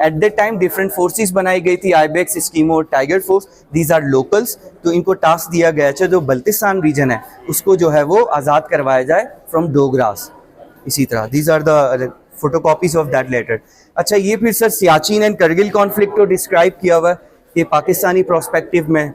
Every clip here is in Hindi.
Eight that time different forces बनाई गई थी, आईबेक्स, स्कीमो और tiger force, these are locals. तो इनको टास्क दिया गया है जो बल्तिस्तान रीजन है उसको जो है वो आज़ाद करवाया जाए फ्रॉम डोगरास। इसी तरह these are the photocopies of that letter. अच्छा, ये फिर sir Siachen and Kargil conflict को डिस्क्राइब किया हुआ है कि पाकिस्तानी प्रोस्पेक्टिव में।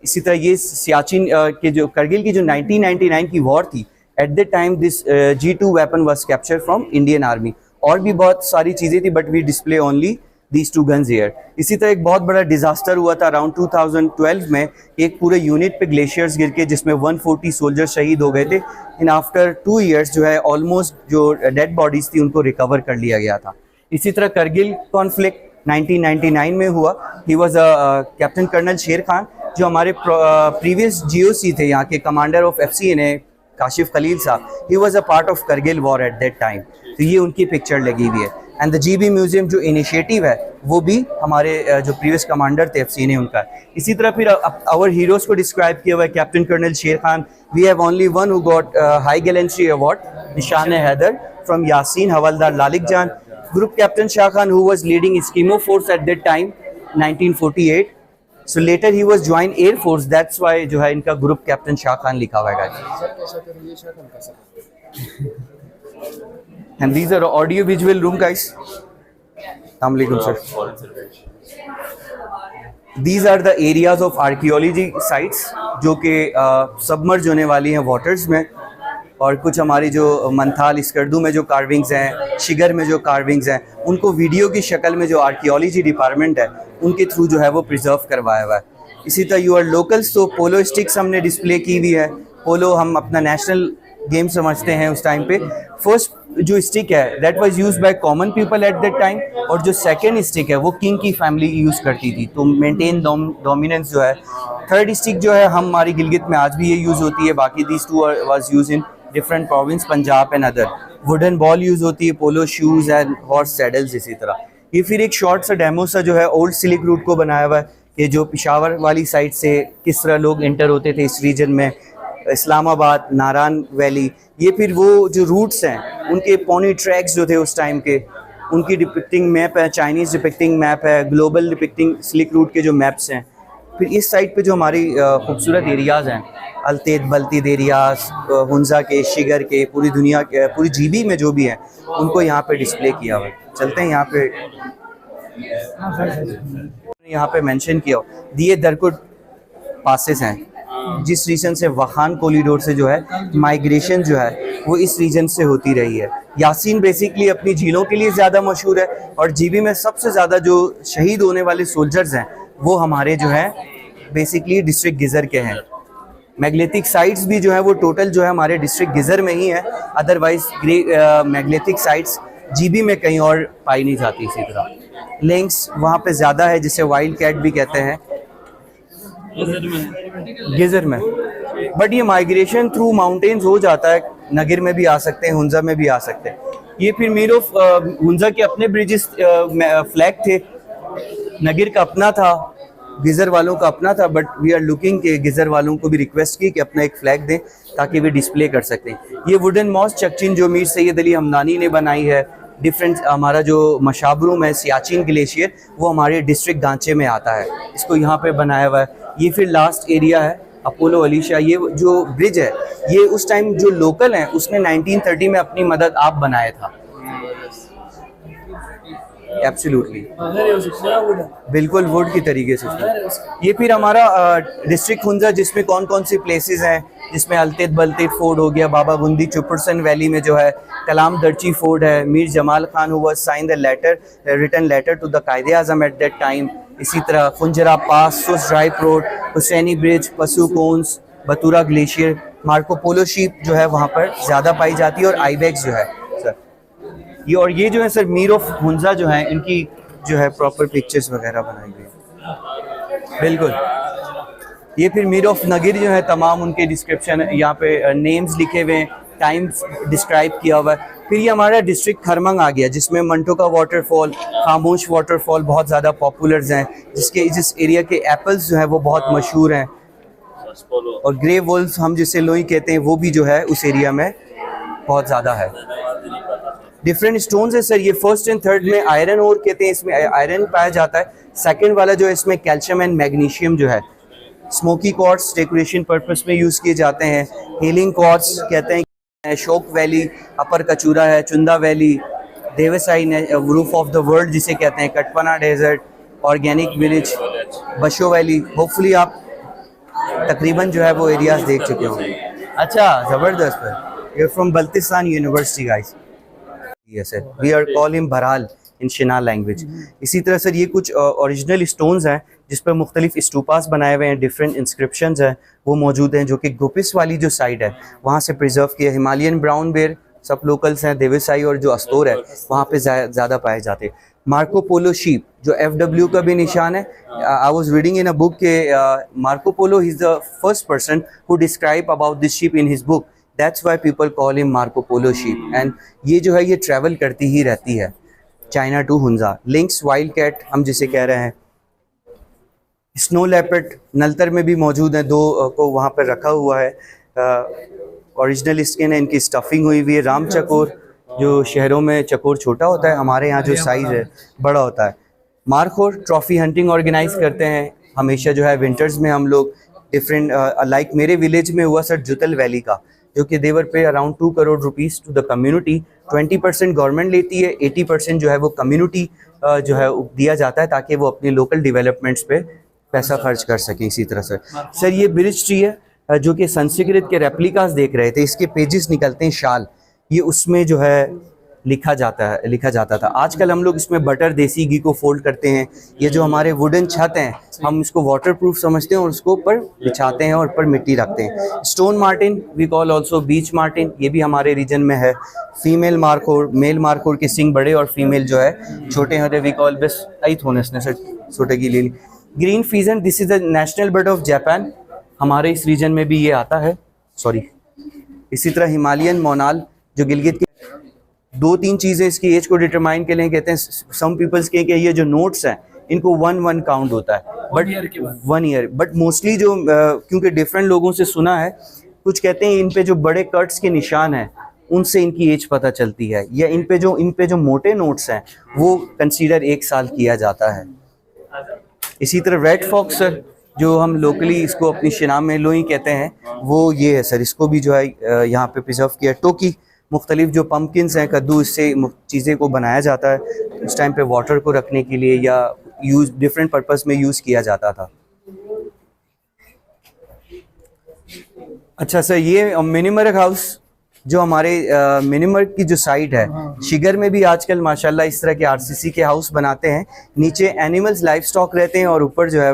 इसी तरह ये सियाचिन के जो करगिल की जो 1999 की वॉर थी, at the time this G2 weapon was captured from Indian army. और भी बहुत सारी चीज़ें थी but we display only these 2 guns here. इसी तरह एक बहुत बड़ा डिजास्टर हुआ था अराउंड 2012 में, एक पूरे यूनिट पे ग्लेशियर्स गिर के जिसमें 140 सोल्जर शहीद हो गए थे। इन आफ्टर 2 years जो है ऑलमोस्ट जो डेड बॉडीज थी उनको रिकवर कर लिया गया था। इसी तरह करगिल कॉन्फ्लिक्ट 1999 में हुआ। He was captain colonel Sher Khan जो हमारे प्रीवियस GOC थे, यहाँ के commander of FCNA Kashif Khalil साहब, he was a part of Kargil war at that time. तो ये उनकी पिक्चर लगी हुई है। एंड द GB म्यूजियम जो इनिशिएटिव है वो भी हमारे जो प्रीवियस कमांडर थे FCNA उनका है। इसी तरह फिर आवर हीरोज को डिस्क्राइब किया हुआ है। Captain colonel Sher Khan, we have only one who got high gallantry award, Nishan Haider from Yasin, हवलदार Lalik Jan. Group captain Shah Khan who was leading Eskimo force at that time 1948, so later he was joined Air Force, that's why जो है इनका ग्रुप कैप्टन शाह खान लिखा हुआ है। And these are audio visual room guys. Assalamu alaikum sir. These are the areas of archaeology sites जो कि सबमर्ज होने वाली हैं वाटर्स में। और कुछ हमारी जो मंथाल स्कर्दू में जो कार्विंग्स हैं, शिगर में जो कार्विंग्स हैं, उनको वीडियो की शक्ल में जो आर्कियोलॉजी डिपार्टमेंट है उनके थ्रू जो है वो प्रिजर्व करवाया हुआ है। इसी तरह यूर लोकल्स, तो पोलो स्टिक्स हमने डिस्प्ले की हुई है। पोलो हम अपना नेशनल गेम समझते हैं उस टाइम पे। फर्स्ट जो स्टिक है that was used by common people at that time, और जो सेकंड स्टिक है वो किंग की फैमिली यूज़ करती थी, तो मेंटेन डोमिनेंस जो है। थर्ड स्टिक जो है हमारी गिलगित में आज भी ये यूज़ होती है। बाकी these 2 was use in different province, Punjab and other. Wooden ball use होती है, पोलो शूज़ एंड हॉर्स सैडल्स। इसी तरह ये फिर एक शॉर्ट सा डेमो सा जो है ओल्ड सिल्क रूट को बनाया हुआ है कि जो पिशावर वाली साइड से किस तरह लोग एंटर होते थे इस रीजन में, इस्लामाबाद, नारायण वैली। ये फिर वो जो रूट्स हैं उनके पोनी ट्रैक्स जो थे उस टाइम के, उनकी डिपिक्टिंग मैप है, चाइनीज़ डिपिक्टिंग मैप है, ग्लोबल डिपिक्टिंग सिल्क रूट के जो मैप्स हैं। फिर इस साइड पे जो हमारी खूबसूरत एरियाज़ हैं, अलतेद बल्तीद एरियाज, हुंजा के, शिगर के, पूरी दुनिया के, पूरी GB में जो भी हैं उनको यहाँ पे डिस्प्ले किया हुआ है। चलते हैं यहाँ पे, यहाँ पे मेंशन किया दिए दरकुट पासेस हैं जिस रीजन से वहान कॉरिडोर से जो है माइग्रेशन जो है वो इस रीजन से होती रही है। यासीन बेसिकली अपनी झीलों के लिए ज़्यादा मशहूर है, और GB में सबसे ज़्यादा जो शहीद होने वाले सोल्जर्स हैं वो हमारे जो है बेसिकली डिस्ट्रिक्ट गिज़र के हैं। मैग्नेटिक साइट्स भी जो है वो टोटल जो है हमारे डिस्ट्रिक्ट गिज़र में ही है, अदरवाइज मैग्नेटिक साइट्स GB में कहीं और पाई नहीं जाती। इसी तरह लिंक्स वहाँ पे ज़्यादा है जिसे वाइल्ड कैट भी कहते हैं गिज़र में। बट ये माइग्रेशन थ्रू माउंटेन्स हो जाता है, नगिर में भी आ सकते हैं, हुंजा में भी आ सकते हैं। ये फिर मीर ऑफ हुंजा के अपने ब्रिजेस फ्लैग थे, नगिर का अपना था, गिज़र वालों का अपना था। बट वी आर लुकिंग के गिज़र वालों को भी रिक्वेस्ट की कि अपना एक फ्लैग दें ताकि वे डिस्प्ले कर सकते हैं। ये वुडन मॉस चकचिन जो मीर सैयद अली हमदानी ने बनाई है, डिफरेंट हमारा जो मशाब रूम है सियाचिन ग्लेशियर वो हमारे डिस्ट्रिक्ट गांचे में आता है, इसको यहाँ पे बनाया हुआ है। ये फिर लास्ट एरिया है अपोलो अलीशा। ये जो ब्रिज है ये उस टाइम जो लोकल हैं उसने 1930 में अपनी मदद आप बनाया था। एब्सोल्युटली, बिल्कुल वुड की तरीके से। ये फिर हमारा डिस्ट्रिक्ट हुंजा जिसमें कौन कौन सी प्लेसेस हैं, जिसमें अलतेद बल्तेद फोर्ट हो गया, बाबा गुंदी चुपरसन वैली में जो है कलाम दर्ची फोर्ट है, Mir Jamal Khan who sign the letter written letter to the Quaid e Azam at that time. इसी तरह Khunjerab pass, Sust drive road, Hussaini bridge, Passu cones, Batura glacier, Marco Polo sheep जो है वहाँ पर ज़्यादा पाई जाती है, और आईबेक्स जो है सर ये। और ये जो है सर मीर ऑफ हुंजा जो है इनकी जो है प्रॉपर पिक्चर्स वगैरह बनाई गई। बिल्कुल, ये फिर मीर ऑफ नगिर जो है तमाम उनके डिस्क्रिप्शन यहाँ पे नेम्स लिखे हुए हैं, टाइम्स डिस्क्राइब किया हुआ है। फिर ये हमारा डिस्ट्रिक्ट खरमंग आ गया जिसमें मंटो का वाटरफॉल, खामोश वाटरफॉल बहुत ज़्यादा पॉपुलर्स हैं, जिस एरिया के एप्पल्स जो है वो बहुत मशहूर हैं। और ग्रे वुल्फ हम जिसे लोई कहते हैं वो भी जो है उस एरिया में बहुत ज़्यादा है। डिफरेंट स्टोन्स है सर। ये फर्स्ट एंड थर्ड में आयरन ओर कहते हैं, इसमें आयरन पाया जाता है। सेकंड वाला जो है इसमें कैल्शियम एंड मैग्नीशियम जो है। स्मोकी क्वार्ट्स डेकोरेशन पर्पस में यूज़ किए जाते हैं। हीलिंग क्वार्ट्स कहते हैं। शोक वैली, अपर कचूरा है, Chunda valley, Deosai roof of the world जिसे कहते हैं, Katpana desert, organic village, Basho valley. Hopefully आप तकरीबन जो है वो एरियाज देख चुके होंगे। अच्छा, ज़बरदस्त है। ये from Baltistan university guys. Yes sir, we are call him Bahral in Sina language. इसी तरह सर ये कुछ ओरिजिनल स्टोन्स हैं जिस पर मुख्तलिफ स्टूपास बनाए हुए हैं, डिफरेंट इंस्क्रिप्शंस हैं वो मौजूद हैं, जो कि गुपिस वाली जो साइड है वहाँ से प्रिजर्व किए। हिमालयन ब्राउन बेर सब लोकल्स हैं, देवसाई और जो अस्तोर है वहाँ पे ज़्यादा पाए जाते हैं। मार्को पोलो शीप जो FW का भी निशान है। I was reading in a book के Marco Polo is the first person who describe about this ship in his book, that's why people call him Marco Polo sheep. And ये जो है ये ट्रैवल करती ही रहती है China to Hunza. Lynx wild cat हम जिसे कह रहे हैं। स्नो लेपर्ड नलतर में भी मौजूद है, 2 को वहाँ पर रखा हुआ है। ओरिजिनल स्किन है, इनकी स्टफिंग हुई हुई है। राम चकोर जो शहरों में चकोर छोटा होता है, हमारे यहाँ जो साइज़ है बड़ा होता है। मारखोर ट्रॉफी हंटिंग ऑर्गेनाइज करते हैं हमेशा जो है विंटर्स में। हम लोग डिफरेंट लाइक मेरे विलेज में हुआ सर जुतल वैली का, जो कि देवर pay around 2 crore rupees to the community. 20% government लेती है, 80% जो है वो कम्युनिटी जो है दिया जाता है ताकि वो अपने लोकल डेवलपमेंट्स पे पैसा खर्च कर सकें। इसी तरह से सर ये ब्रिज ट्री है जो कि संस्कृत के रेप्लिकास देख रहे थे, इसके पेजेस निकलते हैं शाल, ये उसमें जो है लिखा जाता था। आजकल हम लोग इसमें बटर देसी घी को फोल्ड करते हैं। ये जो हमारे वुडन छत हैं हम इसको वाटरप्रूफ समझते हैं और उसको ऊपर बिछाते हैं और ऊपर मिट्टी रखते हैं। Stone marten we call also beech marten, ये भी हमारे रीजन में है। फीमेल मार्कोर, मेल मार्कोर के सिंग बड़े और फीमेल जो है छोटे होते वी कॉल बस आई थोनेस ने सर छोटे की ले ली। Green pigeon this is the national bird of Japan, हमारे इस रीजन में भी ये आता है। सॉरी। इसी तरह हिमालयन मोनाल जो गिलगित की 2-3 चीज़ें इसकी एज को डिटरमाइन के लिए कहते हैं। सम पीपल्स के ये जो नोट्स हैं इनको 1 काउंट होता है, बट 1 ईयर, बट मोस्टली जो क्योंकि डिफरेंट लोगों से सुना है, कुछ कहते हैं इन पे जो बड़े कट्स के निशान हैं उनसे इनकी एज पता चलती है, या इन पे जो मोटे नोट्स हैं वो कंसीडर 1 साल किया जाता है। इसी तरह रेड फॉक्स सर जो हम लोकली इसको अपनी शिनाम में लोई कहते हैं, वो ये है सर, इसको भी जो है यहाँ पे प्रिजर्व किया। टोकी मुख्तलिफ जो पम्पकिन्स हैं, कद्दू, इससे चीज़ें को बनाया जाता है। उस टाइम पे वाटर को रखने के लिए या यूज़ डिफरेंट पर्पस में यूज़ किया जाता था। अच्छा सर ये मिनीमर्ग हाउस जो हमारे मिनीमर्ग की जो साइट है, शिगर में भी आजकल माशाल्लाह इस तरह के RCC के हाउस बनाते हैं। नीचे एनिमल्स लाइफ स्टॉक रहते हैं और ऊपर जो है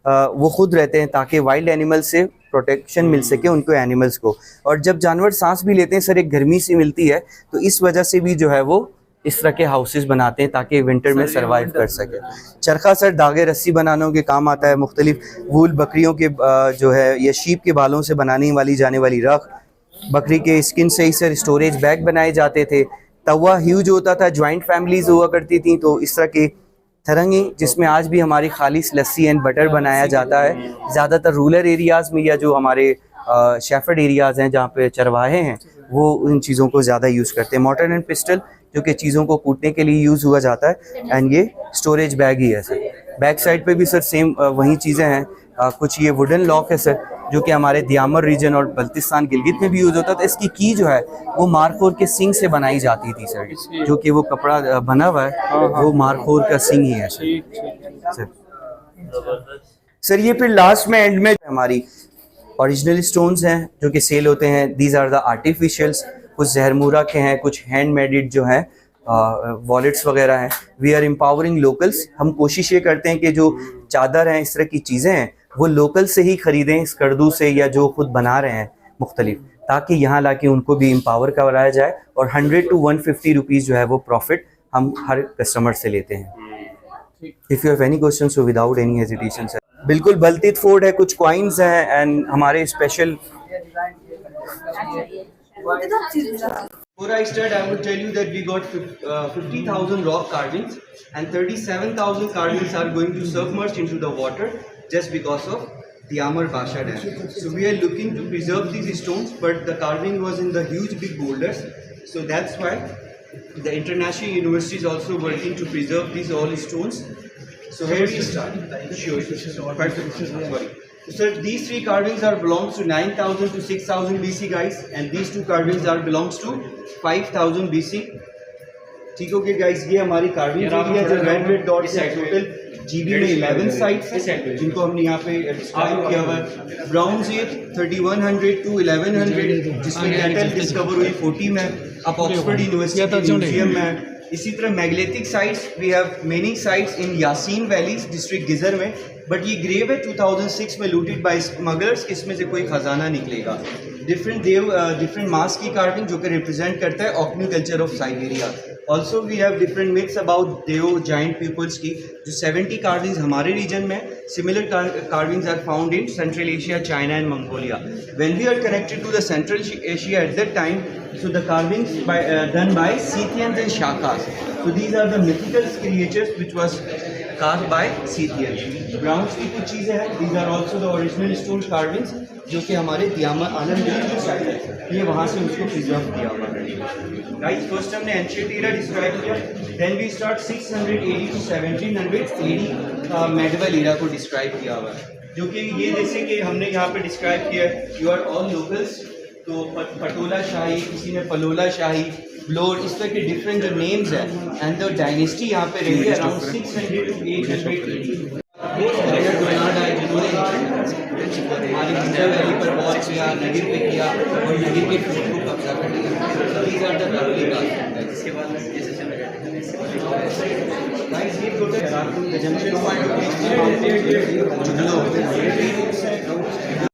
वो खुद रहते हैं ताकि वाइल्ड एनिमल से प्रोटेक्शन मिल सके उनको, एनिमल्स को। और जब जानवर सांस भी लेते हैं सर एक गर्मी सी मिलती है, तो इस वजह से भी जो है वो इस तरह के हाउसेस बनाते हैं ताकि विंटर में सर्वाइव कर सके। चरखा सर धागे रस्सी बनाने के काम आता है। मुख्तलिफ वूल बकरियों के जो है या शीप के बालों से बनाने वाली जाने वाली रख, बकरी के स्किन से ही सर स्टोरेज बैग बनाए जाते थे। तवा ह्यूज होता था, जॉइंट फैमिलीज हुआ करती थी, तो इस तरह के थरंगी जिसमें आज भी हमारी खालिस लस्सी एंड बटर बनाया जाता है। ज़्यादातर रूरल एरियाज़ में या जो हमारे शेफर्ड एरियाज़ हैं जहाँ पे चरवाहे हैं वो इन चीज़ों को ज़्यादा यूज़ करते हैं। मॉर्टर एंड पिस्टल जो कि चीज़ों को कूटने के लिए यूज़ हुआ जाता है, एंड ये स्टोरेज बैग ही है सर। बैक साइड पे भी सर सेम वही चीज़ें हैं। कुछ ये वुडन लॉक है सर जो कि हमारे दियामर रीजन और बल्तिस्तान गिलगित में भी यूज़ होता था। इसकी की जो है वो मारखोर के सिंग से बनाई जाती थी सर, जो कि वो कपड़ा बना हुआ है वो मारखोर का सिंग ही है सर। सर ये फिर लास्ट में एंड में हमारी ओरिजिनल स्टोन्स हैं जो कि सेल होते हैं। दीज आर द आर्टिफिशियल्स, कुछ जहरमुरा के हैं, कुछ हैंड मेडिड जो हैं वॉलेट्स वगैरह हैं। वी आर एम्पावरिंग लोकल्स, हम कोशिश ये करते हैं कि जो चादर हैं, इस तरह की चीज़ें हैं, वो लोकल से ही ख़रीदें, इस कर्दू से या जो खुद बना रहे हैं मुख्तलिफ, ताकि यहाँ लाके उनको भी एम्पावर कराया जाए। और 100 to 150 रुपीज़ जो है वो प्रॉफिट हम हर कस्टमर से लेते हैं। If you have any question so without any hesitation sir. बिल्कुल बल्तित फोर्ड है, कुछ कॉइन्स हैं एंड हमारे special. Before I start, I would tell you that we got 50,000 rock carvings and 37,000 carvings are going to submerge into the water just because of the Amar Basha Dam. So we are looking to preserve these stones, but the carving was in the huge big boulders. So that's why The international university is also working to preserve these all stones. So where we start? Sure. Perfect. Sorry. So these three carvings are belongs to 9,000 to 6,000 BC, guys, and these two carvings are belongs to 5,000 BC. ठीक हो गया गाइस, ये हमारी कार्विंग एरिया जो रेड डॉट्स है, टोटल जीबी में 11 साइट्स हैं जिनको हमने यहाँ पे डिस्क्राइब किया हुआ है। ब्राउन सीट 3100 टू 1100 जिसमें कैटल डिस्कवर हुई 40 में, अब ऑक्सफोर्ड यूनिवर्सिटी म्यूजियम में। इसी तरह magnetic sites we have many sites in Yasin valleys district Ghizer में, बट ये ग्रेव है 2006 में लूटेड बाय स्मगलर्स, इसमें से कोई खजाना निकलेगा। डिफरेंट मास की कार्विंग जो कि रिप्रेजेंट करता है Okunev culture of Siberia. Also we have different myths about the giant peoples की, जो 70 कार्विंग्स हमारे रीजन में, similar carvings are found in central Asia, China and Mongolia. When we are connected to the central Asia at that time, so the carvings done by Scythians and Shakas. So these are the mythical creatures which was carved by Scythians. Browns की कुछ चीज़ें हैं, these are also the original stone carvings जो कि हमारे दियामा आलमगीर जो साइड है, ये वहाँ से उसको प्रिजर्व किया हुआ है। Guys, first हमने एंशिएंट एरा डिस्क्राइब किया, then we start 680 to 1700 AD medieval era को डिस्क्राइब किया हुआ है, जो कि ये जैसे कि हमने यहाँ पे डिस्क्राइब किया है, यू आर ऑल लोकल्स। तो पटोला शाही, किसी ने पलोला शाही, ब्लोर, इस तरह के डिफरेंट जो नेम्स हैं, एंड द डायनेस्टी यहाँ पे रही है अराउंड 600 टू 800 जिन्होंने हमारी गिंजा वैली पर वॉर किया, नगिर पे किया और नगिर के फोर्ट को कब्जा कर लिया। These are the lovely guys. इसके बाद में ये सेशन में गाइस, ये टोटल जंक्शन पॉइंट